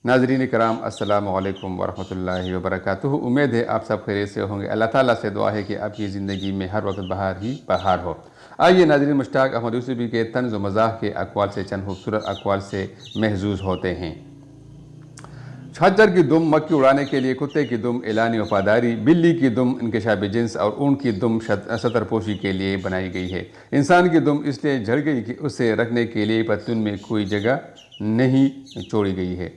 नाज़रीन कराम अस्सलाम वालेकुम वरहमतुल्लाहि वबरकातुहू। उम्मीद है आप सब खैरियत से होंगे। अल्लाह ताला से दुआ है कि आपकी ज़िंदगी में हर वक्त बहार ही बहार हो। आइए नाज़रीन, मुश्ताक अहमद यूसुफ़ी के तंज़ व मज़ाह के अक़वाल से चंद खूबसूरत अक़वाल से महज़ूज़ होते हैं। छज्जर की दुम मक्खी उड़ाने के लिए, कुत्ते की दुम एलानी वफादारी, बिल्ली की दुम इंकशाफ़ जिन्स और ऊँट की दुम सतरपोशी के लिए बनाई गई है। इंसान की दुम इसलिए झड़ गई कि उसे रखने के लिए पतलून में कोई जगह नहीं छोड़ी गई है।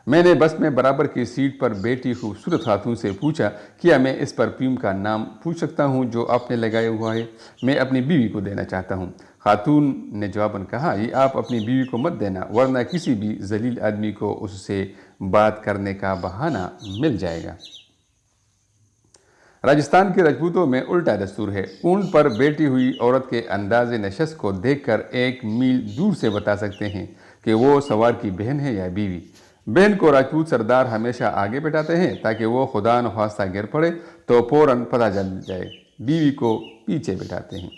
मैंने बस में बराबर की सीट पर बैठी खूबसूरत खातून से पूछा, क्या मैं इस परफ्यूम का नाम पूछ सकता हूँ जो आपने लगाया हुआ है? मैं अपनी बीवी को देना चाहता हूँ। खातून ने जवाबन कहा, ये आप अपनी बीवी को मत देना, वरना किसी भी जलील आदमी को उससे बात करने का बहाना मिल जाएगा। राजस्थान के राजपूतों में उल्टा दस्तूर है। ऊँट पर बैठी हुई औरत के अंदाज़े नशस्त को देखकर 1 मील दूर से बता सकते हैं कि वो सवार की बहन है या बीवी। बहन को राजपूत सरदार हमेशा आगे बैठाते हैं ताकि वो खुदा न ख्वास्ता गिर पड़े तो फौरन पता चल जाए। बीवी को पीछे बैठाते हैं।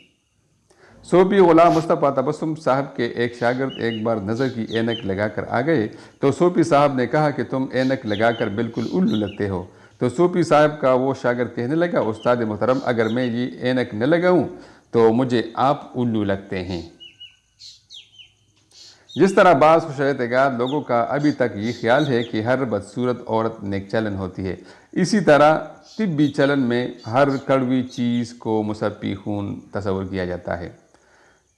सूफी गुलाम मुस्तफ़ा तबस्सुम साहब के एक शागिर्द एक बार नज़र की ऐनक लगाकर आ गए तो सूफी साहब ने कहा कि तुम ऐनक लगाकर बिल्कुल उल्लू लगते हो। तो सूफी साहब का वो शागिर्द कहने लगा, उस्ताद मोहतरम, अगर मैं ये ऐनक न लगाऊं तो मुझे आप उल्लू लगते हैं। जिस तरह बाज़ खुशएतकाद लोगों का अभी तक ये ख्याल है कि हर बदसूरत औरत नेक चलन होती है, इसी तरह तिब्बी चलन में हर कड़वी चीज़ को मुसफ़्फ़ी खून तस्वुर किया जाता है।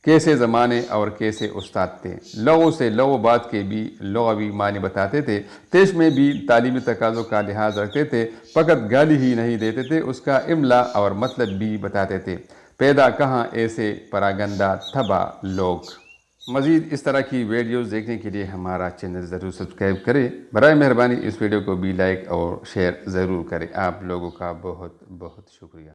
कैसे ज़माने और कैसे उस्ताद थे। लोगों से लोगों बात के भी लुग़वी मानी बताते थे। तेश में भी तालीमी तकाज़ों का लिहाज रखते थे। फ़कत गाली ही नहीं देते थे, उसका इमला और मतलब भी बताते थे। पैदा कहाँ ऐसे परागंदा थबा लोग। मज़ीद इस तरह की वीडियोज़ देखने के लिए हमारा चैनल ज़रूर सब्सक्राइब करें। बराए मेहरबानी इस वीडियो को भी लाइक और शेयर ज़रूर करें। आप लोगों का बहुत बहुत शुक्रिया।